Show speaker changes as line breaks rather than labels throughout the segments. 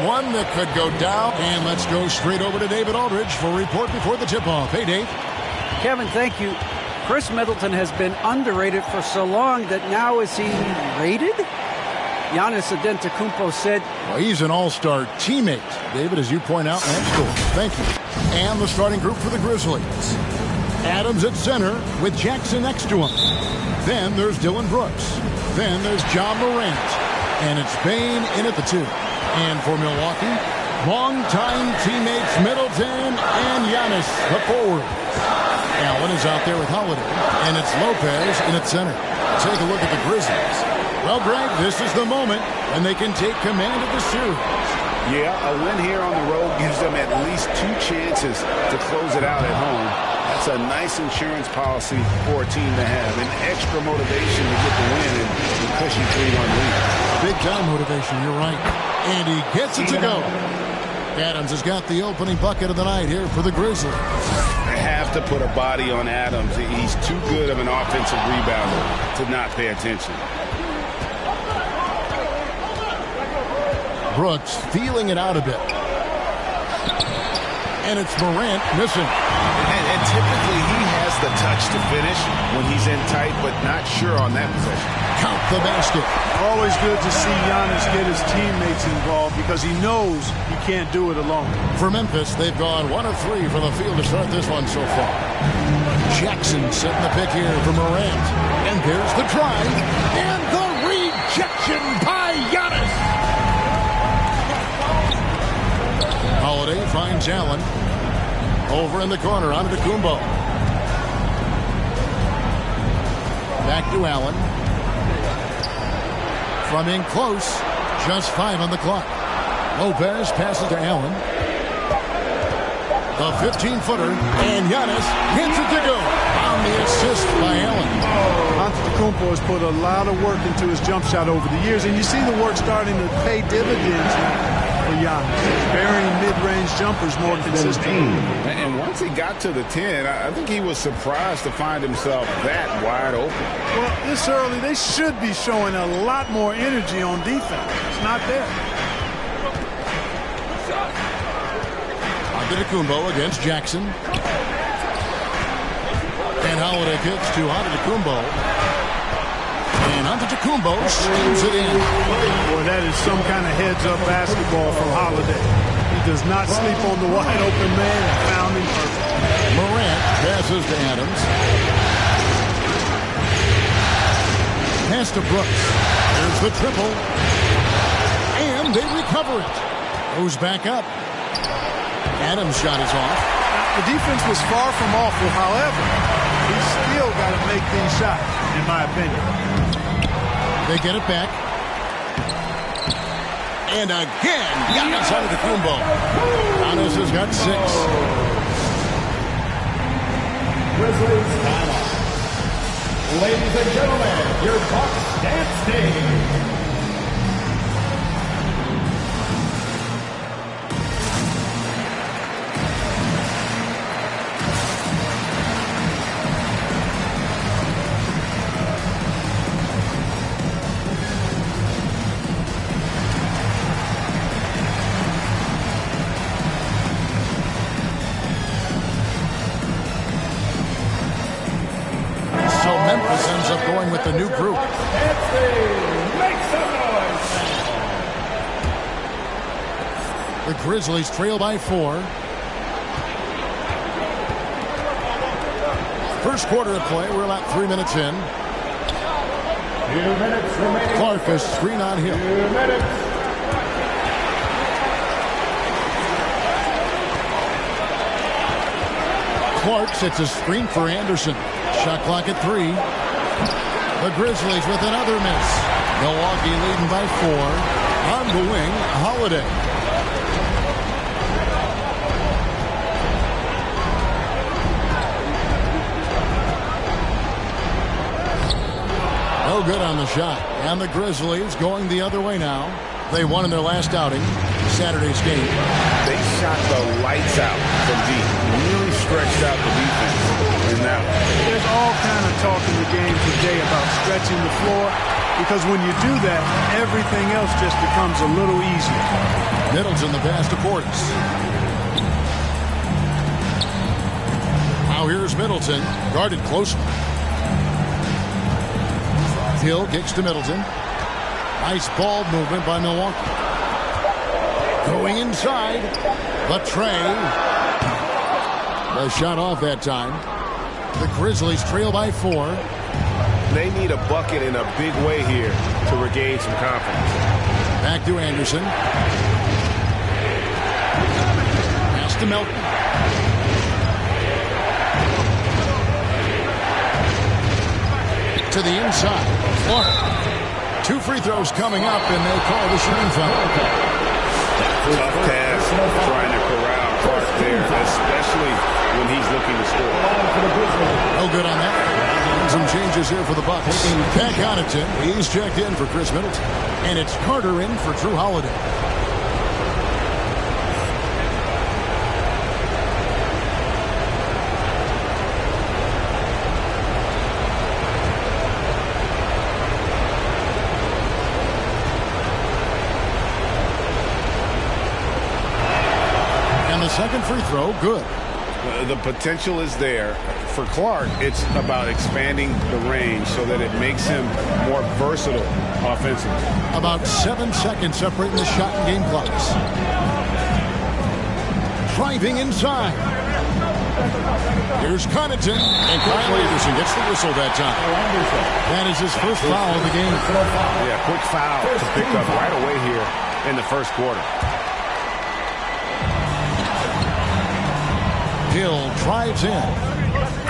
one that could go down. And let's go straight over to David Aldridge for a report before the tip-off. Hey, Dave.
Kevin, thank you. Chris Middleton has been underrated for so long that now is he rated? Giannis Antetokounmpo said,
well, he's an all-star teammate, David, as you point out in that score. Thank you. And the starting group for the Grizzlies. Adams at center with Jackson next to him. Then there's Dylan Brooks. Then there's John Morant. And it's Bane in at the 2. And for Milwaukee, longtime teammates Middleton and Giannis, the forward. Allen is out there with Holiday, and it's Lopez in at center. Take a look at the Grizzlies. Well, Greg, this is the moment when they can take command of the series.
Yeah, a win here on the road gives them at least 2 chances to close it out at home. That's a nice insurance policy for a team to have. An extra motivation to get the win and a cushy 3-1 lead.
Big time motivation, you're right. And he gets it to go. Adams has got the opening bucket of the night here for the Grizzlies.
They have to put a body on Adams. He's too good of an offensive rebounder to not pay attention.
Brooks feeling it out a bit. And it's Morant missing.
And typically he has the touch to finish when he's in tight, but not sure on that possession.
Count the basket.
Always good to see Giannis get his teammates involved because he knows he can't do it alone.
For Memphis, they've gone 1 of 3 from the field to start this one so far. Jackson setting the pick here for Morant. And there's the try. And the rejection by Giannis. Holiday finds Allen. Over in the corner, Antetokounmpo. Back to Allen. From in close, just 5 on the clock. Lopez passes to Allen. The 15-footer, and Giannis gets it to go. On the assist by Allen.
Antetokounmpo has put a lot of work into his jump shot over the years, and you see the work starting to pay dividends for Giannis. Burying mid-range jumpers more consistently.
And once he got to the 10, I think he was surprised to find himself that wide open.
Well, this early, they should be showing a lot more energy on defense. It's not there.
Antetokounmpo against Jackson. And Holiday kicks to Antetokounmpo. And Antetokounmpo slams it in.
Boy, that is some kind of heads-up basketball from Holiday. He does not sleep on the wide-open man and found him perfect.
Morant passes to Adams. Pass to Brooks. There's the triple. And they recover it. Goes back up. Adams' shot is off.
The defense was far from awful. However, he's still got to make these shots, in my opinion.
They get it back. And again, Giannis Antetokounmpo. Giannis has got 6.
Grizzlies timeout. Ladies and gentlemen, your Bucks dance team.
Ends up going with the new group.
Make some noise.
The Grizzlies trail by 4. First quarter of play. We're about 3 minutes in.
2 minutes remaining.
Clark is screen on him.
2 minutes.
Clark sets a screen for Anderson. Shot clock at 3. The Grizzlies with another miss. Milwaukee leading by 4. On the wing, Holiday. No good on the shot. And the Grizzlies going the other way now. They won in their last outing, Saturday's game.
They shot the lights out from deep. Really stretched out the defense in that one.
There's all kind of talk in the game today about stretching the floor, because when you do that, everything else just becomes a little easier.
Middleton the pass to Portis. Now here's Middleton, guarded closely. Hill kicks to Middleton. Nice ball movement by Milwaukee. Going inside. The tray. The shot off that time. The Grizzlies trail by 4.
They need a bucket in a big way here to regain some confidence.
Back to Anderson. Pass to Melton. To the inside. Clark. 2 free throws coming up, and they call the shooting foul.
Tough task trying to corral Clark there, especially when he's looking to score.
No good on that. Some changes here for the Bucks. Pat Connaughton, he's checked in for Chris Middleton. And it's Carter in for Drew Holiday. And the second free throw, good.
The potential is there. For Clark, it's about expanding the range so that it makes him more versatile offensively.
About 7 seconds separating the shot and game clocks. Driving inside. Here's Connaughton, and Kyle Anderson gets the whistle that time. That is his first foul of the game.
Yeah, quick foul to pick up right away here in the first quarter.
Hill drives in.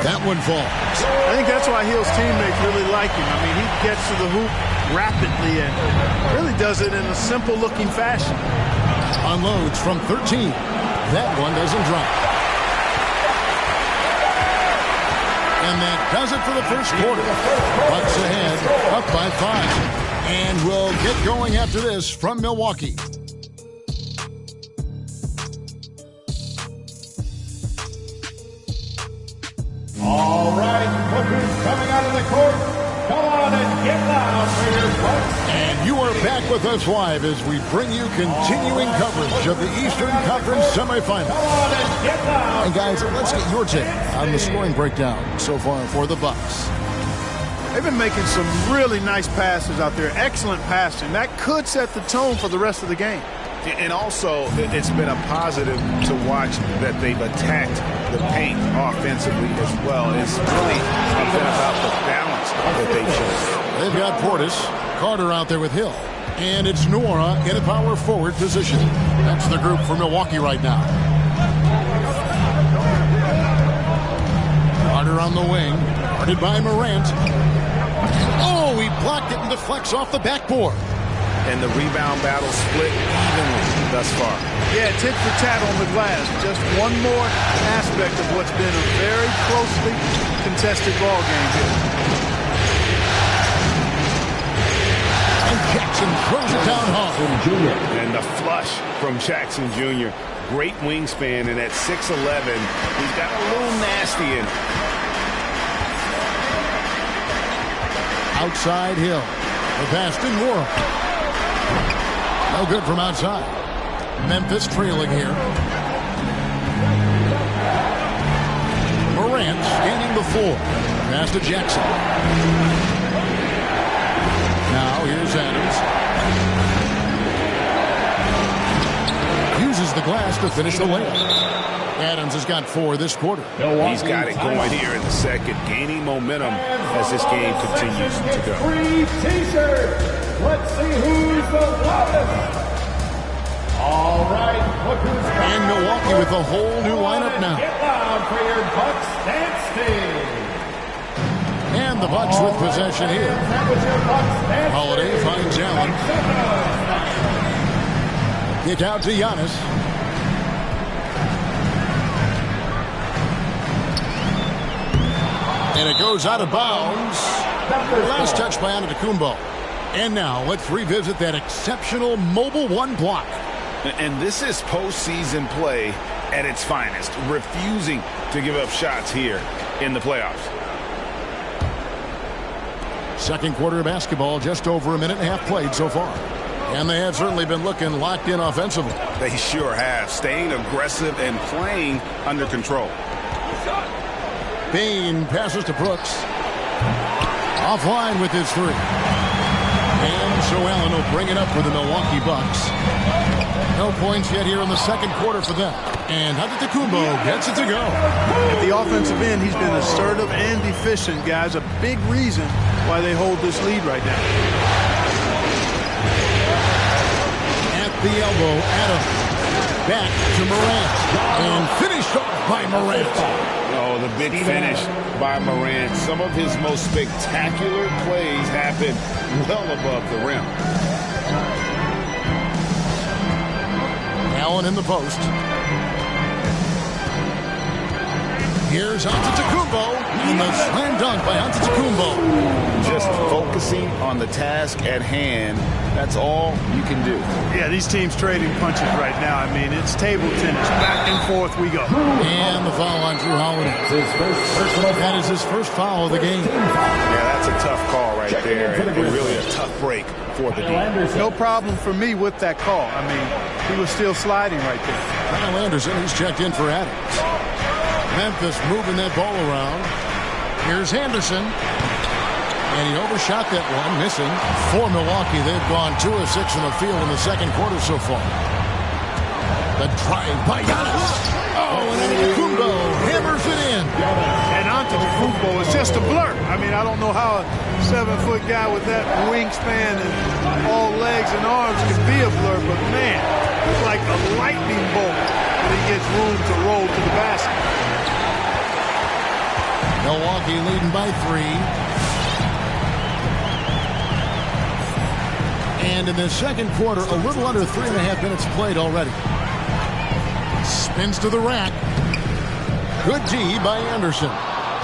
That one falls.
I think that's why Hill's teammates really like him. I mean, he gets to the hoop rapidly and really does it in a simple-looking fashion.
Unloads from 13. That one doesn't drop. And that does it for the first quarter. Bucks ahead, up by 5. And we'll get going after this from Milwaukee.
All right, look who's coming out of the court. Come on and get loud for your Bucks.
And you are back with us live as we bring you continuing coverage of the Eastern Conference semifinals.
Come on and get loud.
And guys, let's get your take on the scoring breakdown so far for the Bucks.
They've been making some really nice passes out there. Excellent passing. That could set the tone for the rest of the game.
And also, it's been a positive to watch that they've attacked the paint offensively as well. It's really been about the balance that they've shown.
They've got Portis, Carter out there with Hill, and it's Nora in a power forward position. That's the group for Milwaukee right now. Carter on the wing, guarded by Morant. Oh, he blocked it and deflects off the backboard.
And the rebound battle split evenly thus far.
Yeah, tit for tat on the glass. Just one more aspect of what's been a very closely contested ball game here.
And Jackson throws it down hard.
And the flush from Jackson Jr. Great wingspan, and at 6'11", he's got a little nasty in it.
Outside Hill. The pass to Nora. No good from outside. Memphis trailing here. Morant scanning the floor. Pass to Jackson. Now here's Adams. Uses the glass to finish the layup. Adams has got 4 this quarter.
He's got it going here in the second, gaining momentum as this game continues to go.
Free T-shirt. Let's see who's the loudest. All right, look who's coming.
And Milwaukee with a whole new lineup now.
Get loud for your Bucks dance team.
And the Bucks with possession here.
That was your Bucks dance
Holiday
team.
finds Allen. Kick out to Giannis. And it goes out of bounds. Last touch by Antetokounmpo. And now let's revisit that exceptional mobile one block.
And this is postseason play at its finest, refusing to give up shots here in the playoffs.
Second quarter of basketball, just over a minute and a half played so far. And they have certainly been looking locked in offensively.
They sure have, staying aggressive and playing under control.
Bain passes to Brooks. Offline with his three. And so Allen will bring it up for the Milwaukee Bucks. No points yet here in the second quarter for them. And Antetokounmpo gets it to go.
At the offensive end, he's been assertive and efficient, guys. A big reason why they hold this lead right now.
At the elbow, Adams. Back to Morant. And finished off by Morant.
Oh, the big finish by Morant. Some of his most spectacular plays happen well above the rim.
Allen in the post. Here's Antetokounmpo, and the slam dunk by Antetokounmpo.
Just focusing on the task at hand, that's all you can do.
Yeah, these teams trading punches right now. I mean, it's table tennis. Back and forth we go.
And the foul on Drew Holiday. That is his first foul of the game.
Yeah, that's a tough call right there, and really a tough break for the defense.
No problem for me with that call. I mean, he was still sliding right there.
Kyle Anderson, he's checked in for Adams. Memphis moving that ball around. Here's Henderson. And he overshot that one, missing. For Milwaukee, they've gone 2 of 6 in the field in the second quarter so far. The drive by Giannis. Oh, and Antetokounmpo hammers it in.
And Antetokounmpo is just a blur. I mean, I don't know how a 7-foot guy with that wingspan and all legs and arms can be a blur, but man, it's like a lightning bolt when he gets room to roll to the basket.
Milwaukee leading by 3. And in the second quarter, a little under 3.5 minutes played already. Spins to the rack. Good D by Anderson.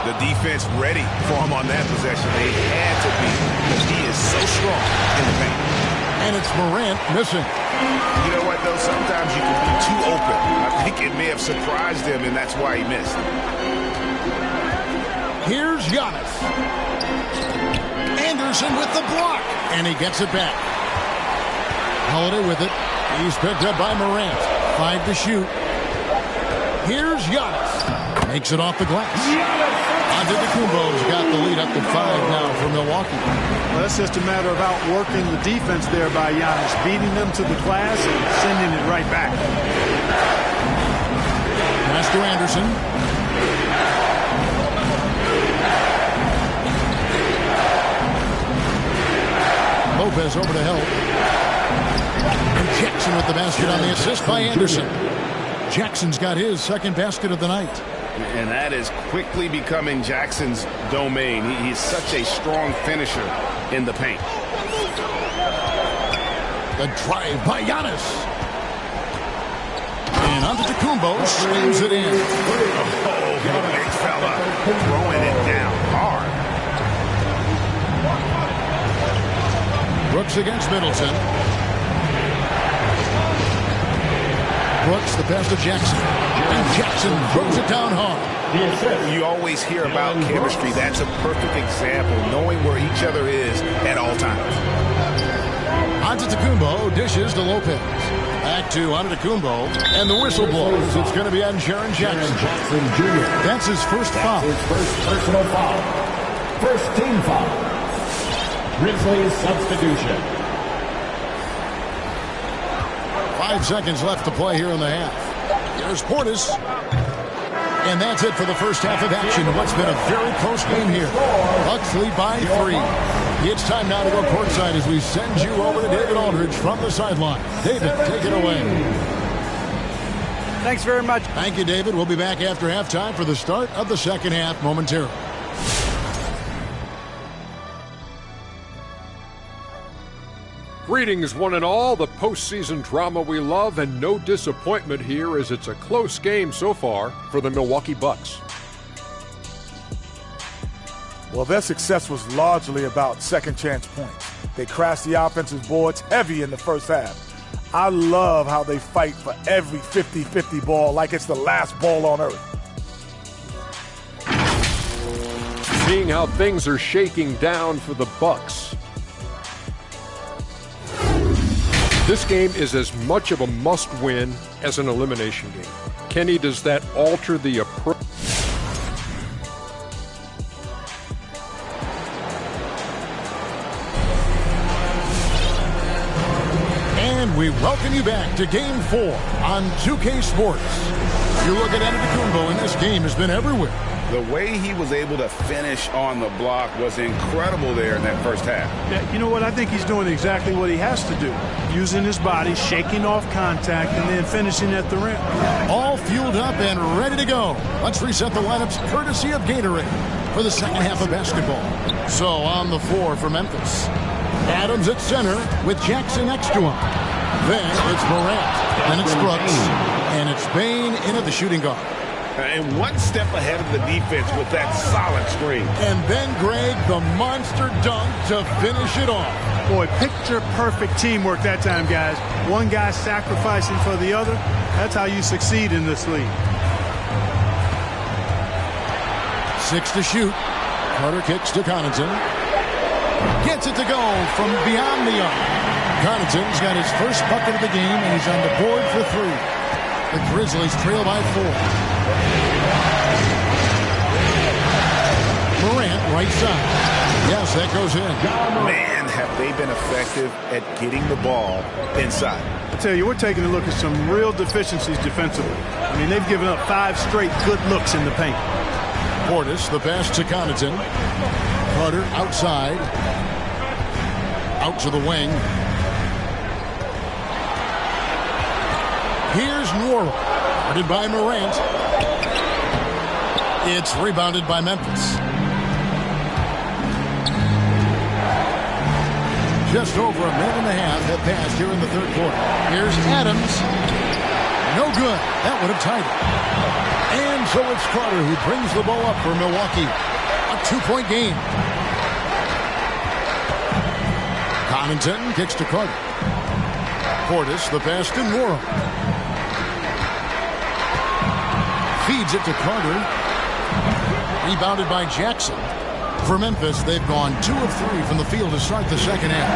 The defense ready for him on that possession. They had to be, because he is so strong in the paint.
And it's Morant missing.
You know what, though? Sometimes you can be too open. I think it may have surprised him, and that's why he missed.
Here's Giannis. Anderson with the block. And he gets it back. Holiday with it. He's picked up by Morant. 5 to shoot. Here's Giannis. Makes it off the glass. Antetokounmpo's got the lead up to 5 now for Milwaukee.
Well, that's just a matter of outworking the defense there by Giannis, beating them to the glass and sending it right back.
Pass to Anderson. Lopez over to help. And Jackson with the basket on the assist by Anderson. Jackson's got his second basket of the night.
And that is quickly becoming Jackson's domain. He's such a strong finisher in the paint.
The drive by Giannis. And Antetokounmpo slams it in.
Oh, big fella throwing it down hard.
Brooks against Middleton. Brooks, the pass to Jackson. And Jackson throws it down hard.
You always hear about chemistry. That's a perfect example, knowing where each other is at all times.
Antetokounmpo dishes to Lopez. Back to Antetokounmpo. And the whistle blows. It's going to be on Jaren Jackson.
Jr.
That's his first foul.
His first personal foul. First team foul. Grizzlies substitution.
5 seconds left to play here in the half. There's Portis. And that's it for the first half of action. What's been a very close game here. Bucks lead by 3. It's time now to go courtside as we send you over to David Aldridge from the sideline. David, take it away.
Thanks very much.
Thank you, David. We'll be back after halftime for the start of the second half momentarily.
Greetings, one and all. The postseason drama we love, and no disappointment here as it's a close game so far for the Milwaukee Bucks.
Well, their success was largely about second chance points. They crashed the offensive boards heavy in the first half. I love how they fight for every 50-50 ball like it's the last ball on earth.
Seeing how things are shaking down for the Bucks. This game is as much of a must-win as an elimination game. Kenny, does that alter the approach?
And we welcome you back to Game 4 on 2K Sports. You look at Antetokounmpo, and this game has been everywhere.
The way he was able to finish on the block was incredible there in that first half.
Yeah, you know what? I think he's doing exactly what he has to do. Using his body, shaking off contact, and then finishing at the rim.
All fueled up and ready to go. Let's reset the lineups courtesy of Gatorade for the second half of basketball. So on the floor for Memphis, Adams at center with Jackson next to him. Then it's Morant. Then it's Brooks. And it's Bain in at the shooting guard.
And one step ahead of the defense with that solid screen.
And then, Greg, the monster dunk to finish it off.
Boy, picture-perfect teamwork that time, guys. One guy sacrificing for the other. That's how you succeed in this league.
6 to shoot. Carter kicks to Connaughton. Gets it to go from beyond the arc. Connaughton's got his first bucket of the game, and he's on the board for 3. The Grizzlies trail by 4. Morant, right side. Yes, that goes in.
Man, have they been effective at getting the ball inside.
I tell you, we're taking a look at some real deficiencies defensively. I mean, they've given up 5 straight good looks in the paint.
Portis, the pass to Connaughton. Carter outside. Out to the wing. Here's Norrell. Guarded by Morant. It's rebounded by Memphis. Just over a minute and a half have passed here in the third quarter. Here's Adams. No good. That would have tied it. And so it's Carter who brings the ball up for Milwaukee. A 2-point game. Connaughton kicks to Carter. Portis, the pass to Norrell. Feeds it to Carter. Rebounded by Jackson. For Memphis, they've gone 2 of 3 from the field to start the second half.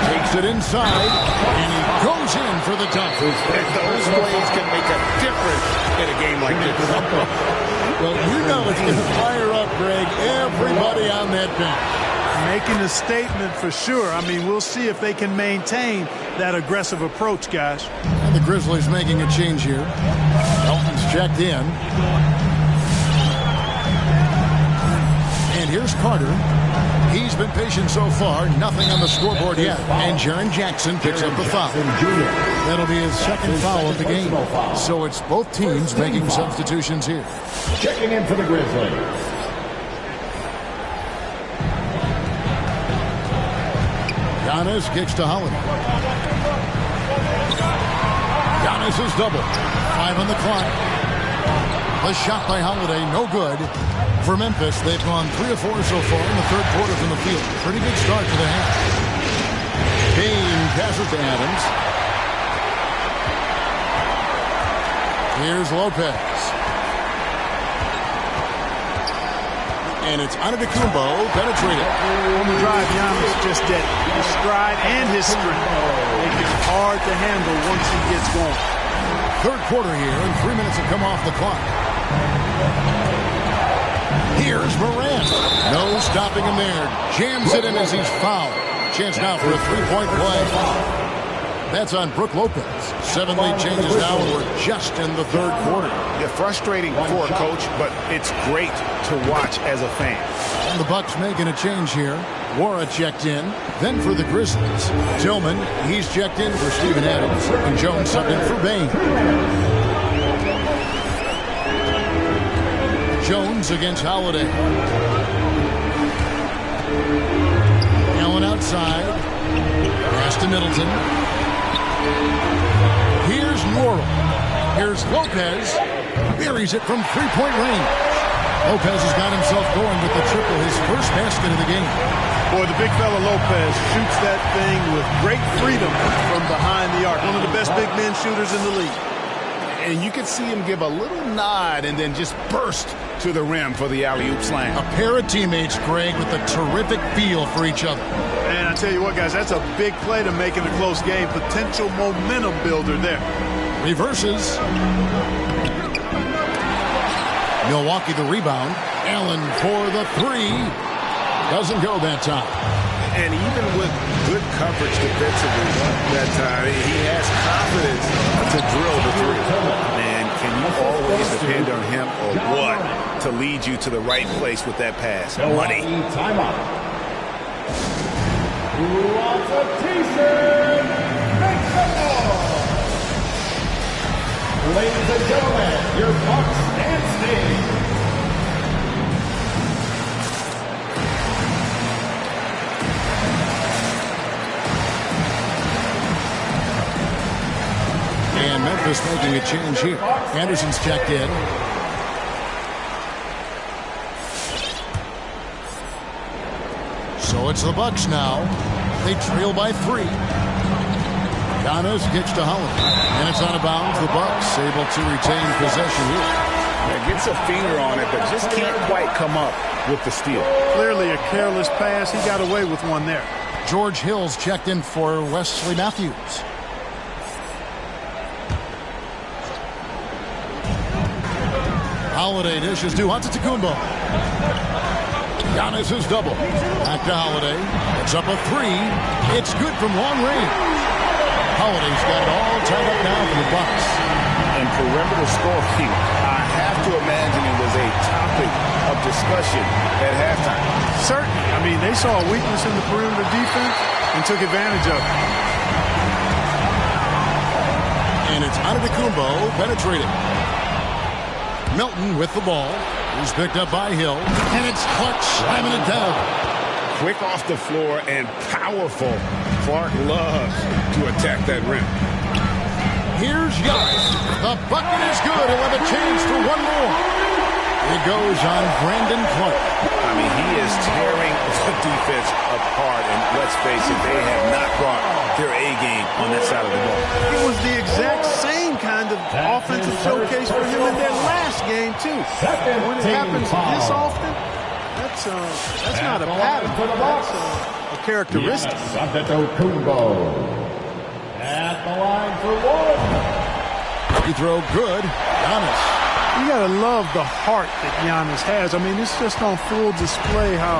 Takes it inside, and he goes in for the dunk.
And those plays can make a difference in a game like this.
Well, you know it's going to fire up, Greg, everybody on that bench.
Making a statement for sure. I mean, we'll see if they can maintain that aggressive approach, guys.
And the Grizzlies making a change here. Elton's checked in. And here's Carter. He's been patient so far. Nothing on the scoreboard yet. And Jaren Jackson picks up the foul. That'll be his second foul of the game. So it's both teams making substitutions here.
Checking in for the Grizzlies.
Giannis kicks to Holiday. Giannis is double. 5 on the clock. The shot by Holiday, no good. For Memphis, they've gone 3 of 4 so far in the third quarter from the field. Pretty good start to the half. Bain passes to Adams. Here's Lopez. And it's Antetokounmpo penetrated.
On the drive, Giannis just did his stride and his strength. Make it hard to handle once he gets going.
Third quarter here, and 3 minutes have come off the clock. Here's Morant. No stopping him there. Jams it in as he's fouled. Chance now for a 3-point play. That's on Brook Lopez. 7 lead changes now, and we're just in the third quarter.
Yeah, frustrating for a coach, but it's great to watch as a fan.
And the Bucks making a change here. Wara checked in. Then for the Grizzlies, Tillman, he's checked in for Steven Adams. And Jones subbed in for Bain. Jones against Holiday. Allen outside. Pass to Middleton. Here's Norrell. Here's Lopez. Buries it from 3-point range. Lopez has got himself going with the triple, his first basket of the game.
Boy, the big fella Lopez shoots that thing with great freedom from behind the arc. One of the best big men shooters in the league.
And you could see him give a little nod and then just burst to the rim for the alley-oop slam.
A pair of teammates, Greg, with a terrific feel for each other.
And I tell you what, guys, that's a big play to make in a close game. Potential momentum builder there.
Reverses. Milwaukee the rebound. Allen for the three. Doesn't go that time.
And even with good coverage defensively that time, he has confidence to drill the three. Man, can you always depend on him or what to lead you to the right place with that pass? Money.
Timeout. Lots of Thiessen makes the ball. Ladies and gentlemen, your Bucks and Sting.
And Memphis making a change here. Anderson's checked in. So it's the Bucks now. They trail by 3. Giannis gets to Holiday. And it's out of bounds. The Bucks able to retain possession here.
Yeah, gets a finger on it, but just can't quite come up with the steal.
Clearly a careless pass. He got away with one there.
George Hill's checked in for Wesley Matthews. Holiday dishes to Antetokounmpo. Giannis is double. Back to Holiday. It's up a 3. It's good from long range. Holiday's got it all tied up now for the Bucks.
And perimeter scoring, I have to imagine it was a topic of discussion at halftime.
Certainly. I mean, they saw a weakness in the perimeter defense and took advantage of it.
And it's Antetokounmpo penetrating. Milton with the ball. He's picked up by Hill. And it's Clark slamming it down.
Quick off the floor and powerful. Clark loves to attack that rim.
Here's Giannis. The bucket is good. He'll have a chance for one more. It goes on Brandon Clark.
I mean, he is tearing the defense apart. And let's face it, they have not brought their A game on that side of the ball.
It was the exact same kind of offensive showcase for him in their last game, too. When it happens this often, that's not a pattern. That's a characteristic.
Antetokounmpo at the line for one.
Free throw good. Giannis.
You got to love the heart that Giannis has. I mean, it's just on full display how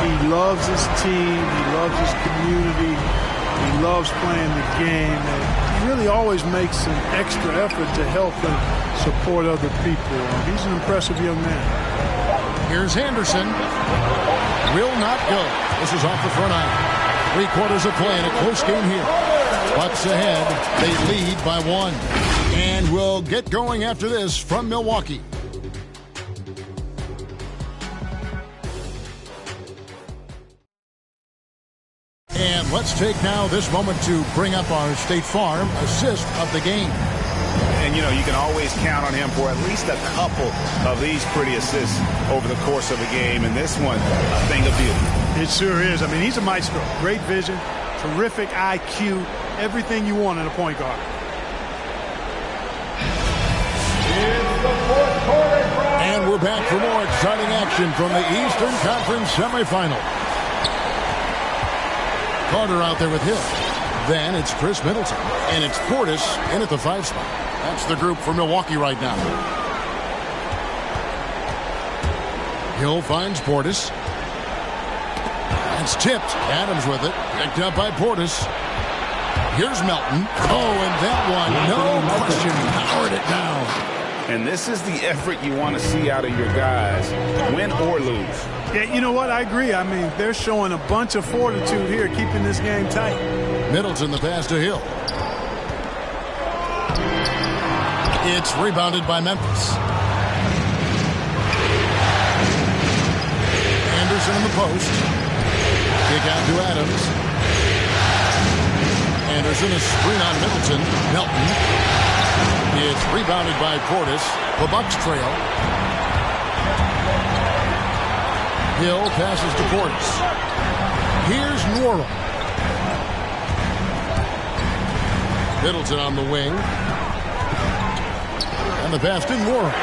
he loves his team, he loves his community, he loves playing the game, and he really always makes an extra effort to help and support other people. He's an impressive young man.
Here's Henderson. Will not go. This is off the front eye. 3 quarters of play in a close game here. Bucks ahead. They lead by 1. And we'll get going after this from Milwaukee. And let's take now this moment to bring up our State Farm assist of the game.
And, you know, you can always count on him for at least a couple of these pretty assists over the course of a game. And this one, a thing of beauty.
It sure is. I mean, he's a maestro. Great vision, terrific IQ, everything you want in a point guard.
And we're back for more exciting action from the Eastern Conference semifinal. Carter out there with Hill. Then it's Chris Middleton. And it's Portis in at the 5 spot. That's the group for Milwaukee right now. Hill finds Portis. It's tipped. Adams with it. Picked up by Portis. Here's Melton. Oh, and that one, no question, powered it down.
And this is the effort you want to see out of your guys, win or lose.
Yeah, you know what? I agree. I mean, they're showing a bunch of fortitude here, keeping this game tight.
Middleton the pass to Hill. It's rebounded by Memphis. Anderson in the post. Kick out to Adams. Anderson, a screen on Middleton. Melton. It's rebounded by Portis. The Bucks trail. Hill passes to Portis. Here's Norrell. Middleton on the wing. And the pass didn't work.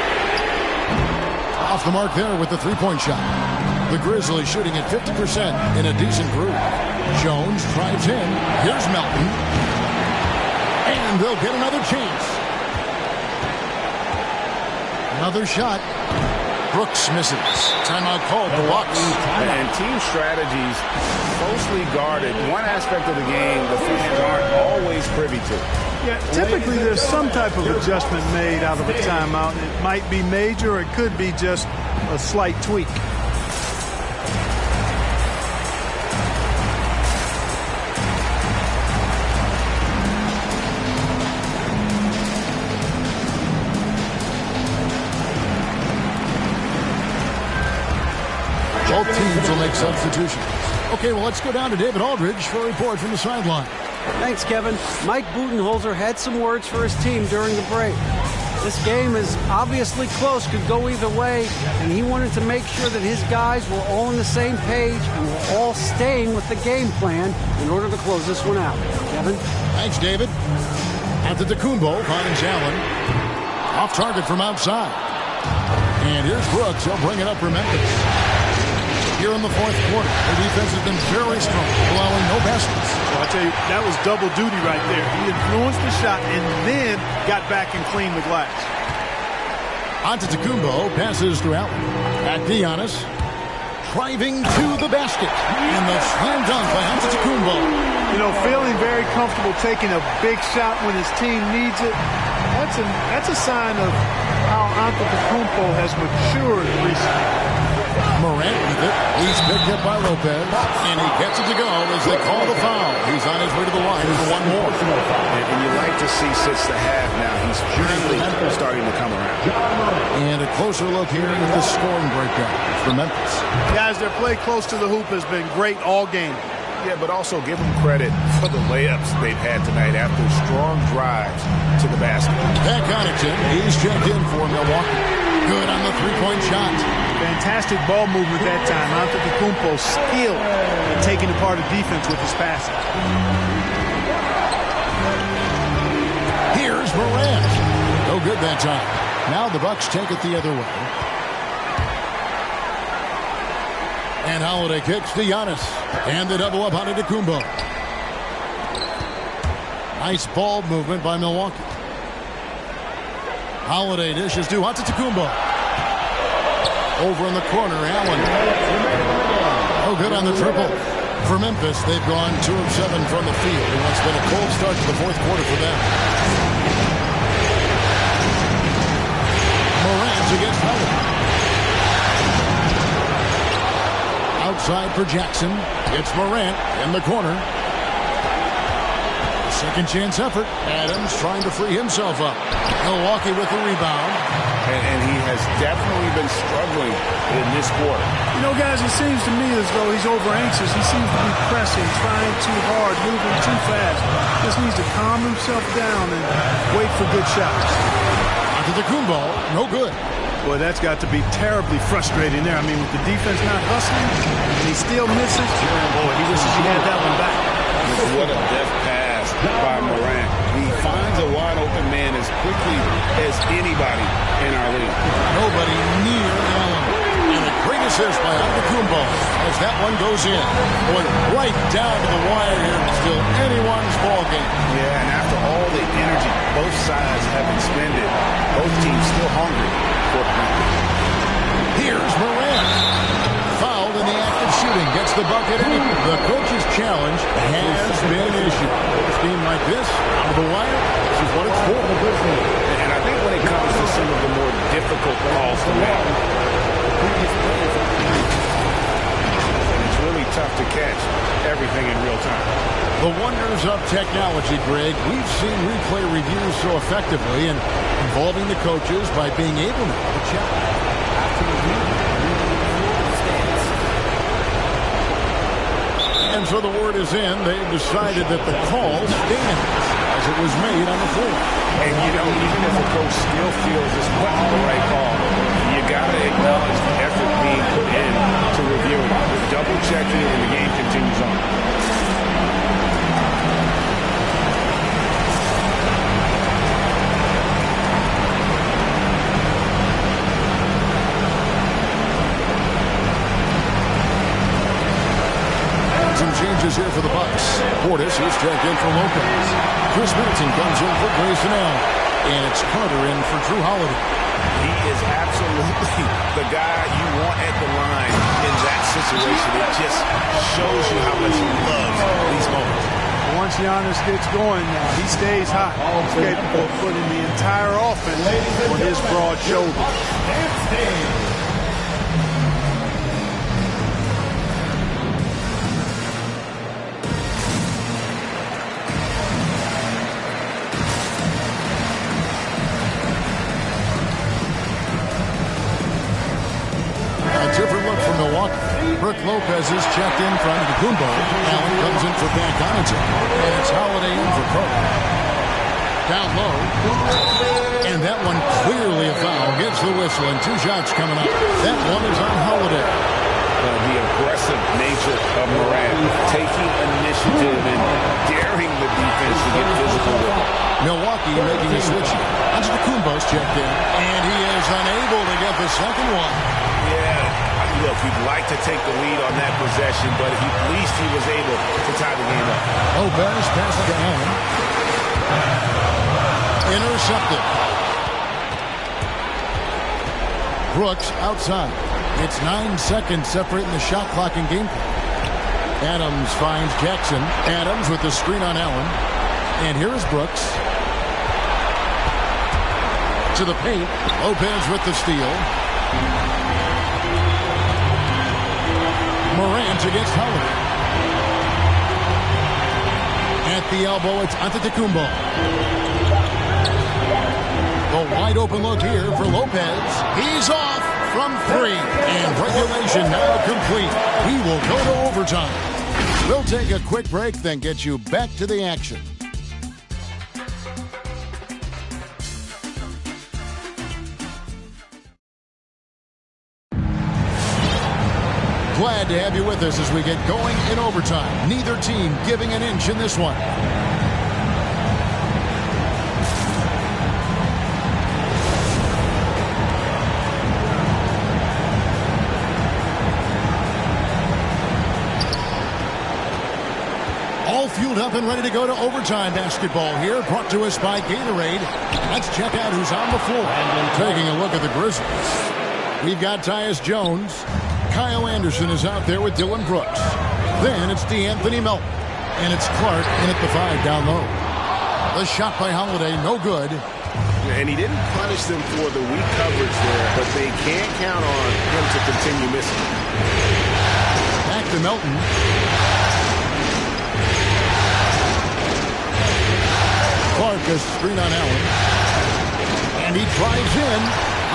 Off the mark there with the three-point shot. The Grizzlies shooting at 50% in a decent group. Jones drives in. Here's Melton. And they'll get another chance. Another shot. Brooks misses. Timeout called the Bucks.
And team strategies closely guarded. One aspect of the game the fans aren't always privy to.
Yeah, typically there's some type of adjustment made out of a timeout. It might be major, or it could be just a slight tweak.
Both teams will make substitutions. Okay, well, let's go down to David Aldridge for a report from the sideline.
Thanks, Kevin. Mike Budenholzer had some words for his team during the break. This game is obviously close, could go either way, and he wanted to make sure that his guys were all on the same page and were all staying with the game plan in order to close this one out. Kevin?
Thanks, David. Antetokounmpo finds Allen. Off target from outside. And here's Brooks. He'll bring it up for Memphis. Here in the fourth quarter, the defense has been very strong, allowing no baskets.
Well, I tell you, that was double duty right there. He influenced the shot and then got back and cleaned the glass.
Antetokounmpo passes to Allen. Back to Giannis. Driving to the basket. And the slam dunk by Antetokounmpo.
You know, feeling very comfortable taking a big shot when his team needs it. That's a sign of how Antetokounmpo has matured recently.
Morant with it. He's picked up by Lopez. And he gets it to go as they call the foul. He's on his way to the line for one more.
And you like to see since the half now, he's finally starting to come around.
And a closer look here at the scoring breakdown for Memphis.
Guys, their play close to the hoop has been great all game.
Yeah, but also give them credit for the layups they've had tonight after strong drives to the basket.
Pat Connaughton, he's checked in for Milwaukee. Good on the three-point shot.
Fantastic ball movement that time. Antetokounmpo skilled at taking apart a defense with his passing.
Here's Morant. No good that time. Now the Bucks take it the other way. And Holiday kicks to Giannis. And the double up on Antetokounmpo. Nice ball movement by Milwaukee. Holiday dishes to Antetokounmpo. Over in the corner, Allen. Oh, good on the triple. For Memphis, they've gone 2 of 7 from the field. And it's been a cold start to the fourth quarter for them. Morant against Holiday. Outside for Jackson. It's Morant in the corner. Second chance effort. Adams trying to free himself up. Milwaukee with the rebound.
And he has definitely been struggling in this quarter.
You know, guys, it seems to me as though he's over anxious. He seems to be pressing, trying too hard, moving too fast. Just needs to calm himself down and wait for good shots.
Antetokounmpo, no good.
Boy, that's got to be terribly frustrating there. I mean, with the defense not hustling, and he still misses. Boy, he wishes he had that one back.
What a deft pass by Morant. He finds a wide-open man as quickly as anybody in our league.
Nobody near Allen. And a great assist by Antetokounmpo as that one goes in. Boy, right down to the wire here. It's still anyone's ball game.
Yeah, and after all the energy both sides have expended, both teams still hungry for points.
Here's Morant. Fouled in the act of shooting. Gets the bucket. The coach's challenge has been issued. A game like this, out of the wire, this is what it's for.
And I think when it comes to some of the more difficult calls to make, it's really tough to catch everything in real time.
The wonders of technology, Greg. We've seen replay reviews so effectively and involving the coaches by being able to check. And so the word is in. They've decided that the call stands as it was made on the floor.
And, you know, even if a coach still feels this wasn't the right call, you got to acknowledge the effort being put in to review it. Double checking and the game continues on.
Portis, who's checked in for Lopez. Chris Middleton comes in for Grayson Allen. And it's Carter in for Drew Holiday.
He is absolutely the guy you want at the line in that situation. It just shows you how much he loves these moments.
Once Giannis gets going now, he stays hot. He's capable of putting the entire offense on his broad shoulders.
Brook Lopez is checked in for Antetokounmpo. Allen comes in for Pat Connaughton. And it's Holiday in for Carter. Down low. And that one clearly a foul. Gets the whistle and 2 shots coming up. That one is on Holiday.
The aggressive nature of Morant, taking initiative and daring the defense to get physical with him.
Milwaukee making a switch here. Antetokounmpo's checked in. And he is unable to get the second one.
Yeah. Look, you'd like to take the lead on that possession, but at least he was able to tie the game up.
Lopez passes to Allen. Intercepted. Brooks outside. It's 9 seconds separating the shot clock and game clock. Adams finds Jackson. Adams with the screen on Allen. And here is Brooks. To the paint. Lopez with the steal. Morant against Holiday. At the elbow, it's Antetokounmpo. The wide open look here for Lopez. He's off from 3. And regulation now complete. We will go to overtime. We'll take a quick break, then get you back to the action. Glad to have you with us as we get going in overtime. Neither team giving an inch in this one. All fueled up and ready to go to overtime basketball here. Brought to us by Gatorade. Let's check out who's on the floor. Taking a look at the Grizzlies. We've got Tyus Jones. Kyle Anderson is out there with Dylan Brooks. Then it's DeAnthony Melton. And it's Clark in at the 5 down low. The shot by Holiday, no good.
And he didn't punish them for the weak coverage there, but they can't count on him to continue missing.
Back to Melton. Clark has screen on Allen. And he drives in.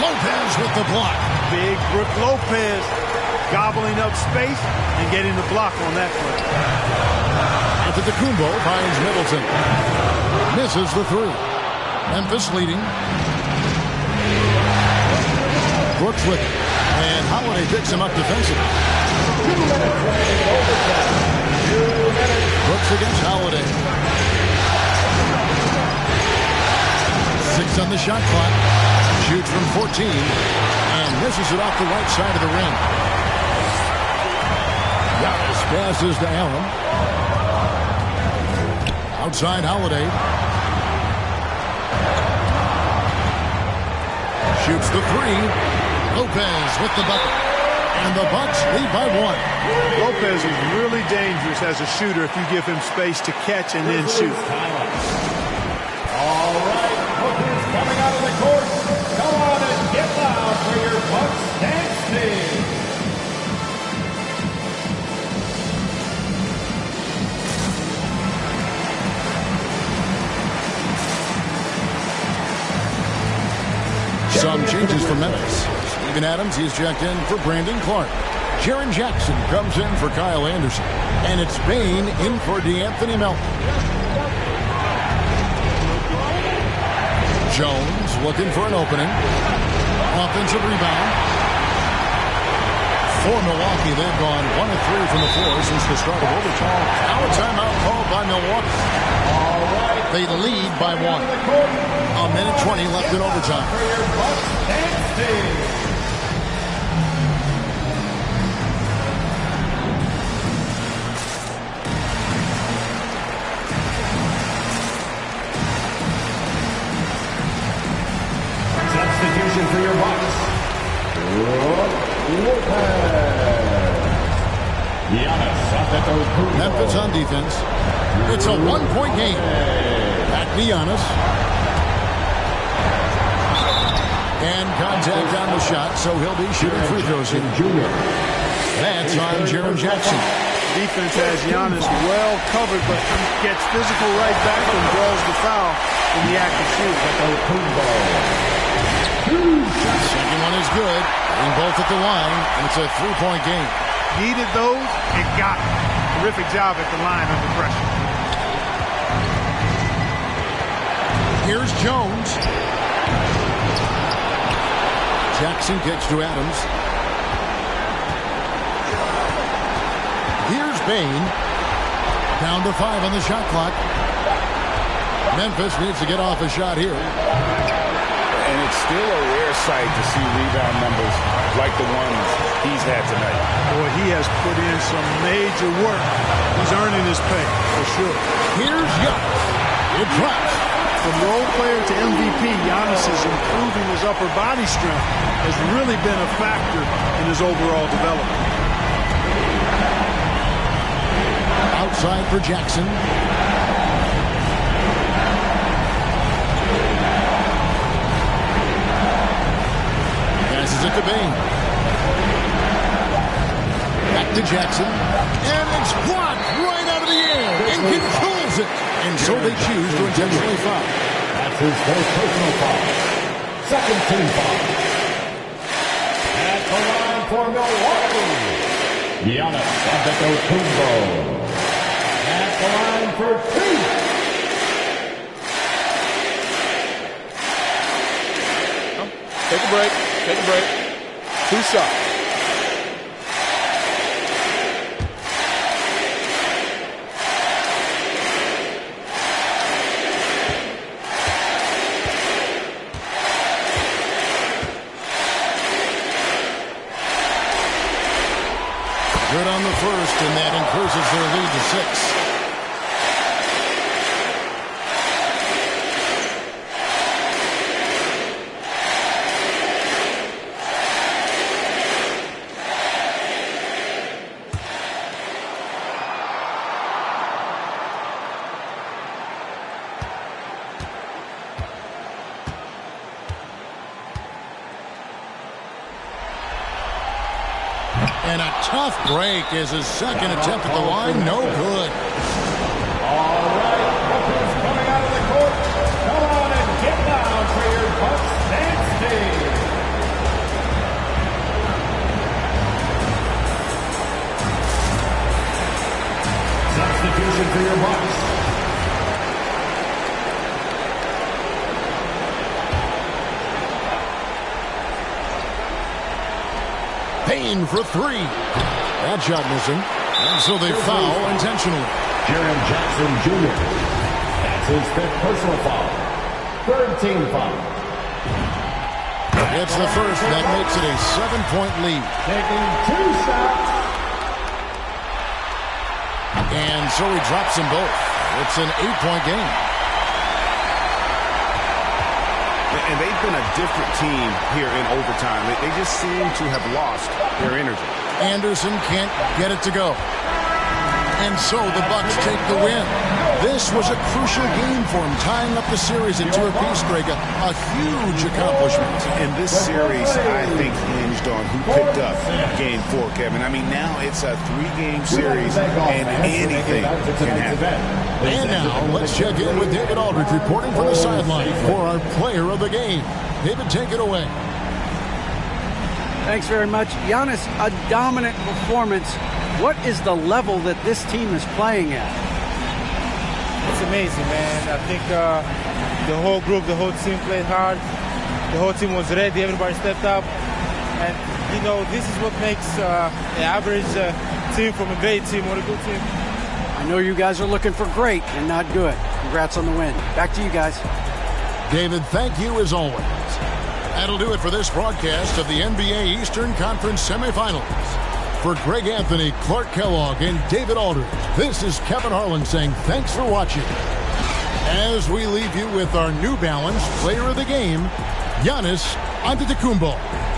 Lopez with the block.
Big Brook Lopez gobbling up space and getting the block on that play.
Antetokounmpo finds Middleton. Misses the 3. Memphis leading. Brooks with it. And Holiday picks him up defensively.
2 minutes remaining overtime. 2 minutes.
Brooks against Holiday. 6 on the shot clock. Shoots from 14. And misses it off the right side of the rim. Giannis passes to Allen. Outside Holiday. Shoots the 3. Lopez with the bucket. And the Bucks lead by 1.
Lopez is really dangerous as a shooter if you give him space to catch and then shoot.
All right, Buckets coming out of the court. Come on and get loud for your Bucks dance team.
Some changes for Memphis. Steven Adams, he's checked in for Brandon Clark. Jaren Jackson comes in for Kyle Anderson. And it's Bain in for DeAnthony Melton. Jones looking for an opening. Offensive rebound. For Milwaukee, they've gone 1 of 3 from the floor since the start of overtime. Now a timeout called by Milwaukee.
All right.
They lead by 1. A minute 20 left in overtime.
For your Bucks dance team. Substitution for your Bucks,
Memphis on defense. It's a one-point game. Back to Giannis. And contact on the shot, so he'll be shooting free throws here. That's on Jaren Jackson.
Defense has Giannis well covered, but he gets physical right back and draws the foul in the act of shooting.
Second one is good. And both at the line, and it's a three-point game.
Needed those and got it. Terrific job at the line under pressure.
Here's Jones. Jackson kicks to Adams. Here's Bain. Down to 5 on the shot clock. Memphis needs to get off a shot here.
And it's still a rare sight to see rebound numbers like the ones he's had tonight.
Boy, he has put in some major work. He's earning his pay, for sure.
Here's Giannis. It drops.
From role player to MVP, Giannis is improving his upper body strength. Has really been a factor in his overall development.
Outside for Jackson. Passes it to Bain. Back to Jackson. And it's blocked right out of the air. And controls it. And so they choose to intentionally foul.
That's his first personal foul. Second team foul. At the line for Milwaukee, Giannis Antetokounmpo. At the line for 2.
Take a break. Take a break. 2 shots.
Good on the first, and that increases their lead to 6. And a tough break is his second attempt at the line. No good.
All right, Buckers coming out of the court. Come on and get down for your Bucks dance team. Substitution for your Bucks.
Bain for 3. That shot missing. And so they foul intentionally.
Jaren Jackson Jr. That's his 5th personal foul. 3rd team foul.
It's the first. That makes it a 7-point lead.
Taking 2 shots.
And so he drops them both. It's an 8-point game.
And they've been a different team here in overtime. They just seem to have lost their energy.
Anderson can't get it to go. And so the Bucks take the win. This was a crucial game for him, tying up the series into a piece, Greg. A huge accomplishment.
And this series, I think, hinged on who picked up Game 4, Kevin. I mean, now it's a 3-game series, and anything can happen.
And now, let's check in with David Aldridge reporting from the sideline for our player of the game. David, take it away.
Thanks very much. Giannis, a dominant performance. What is the level that this team is playing at?
It's amazing, man. I think the whole group, the whole team played hard. The whole team was ready. Everybody stepped up. And, you know, this is what makes an average team from a great team or a good team.
I know you guys are looking for great and not good. Congrats on the win. Back to you guys.
David, thank you as always. That'll do it for this broadcast of the NBA Eastern Conference semifinals. For Greg Anthony, Clark Kellogg, and David Aldridge, this is Kevin Harlan saying thanks for watching. As we leave you with our New Balance Player of the Game, Giannis Antetokounmpo.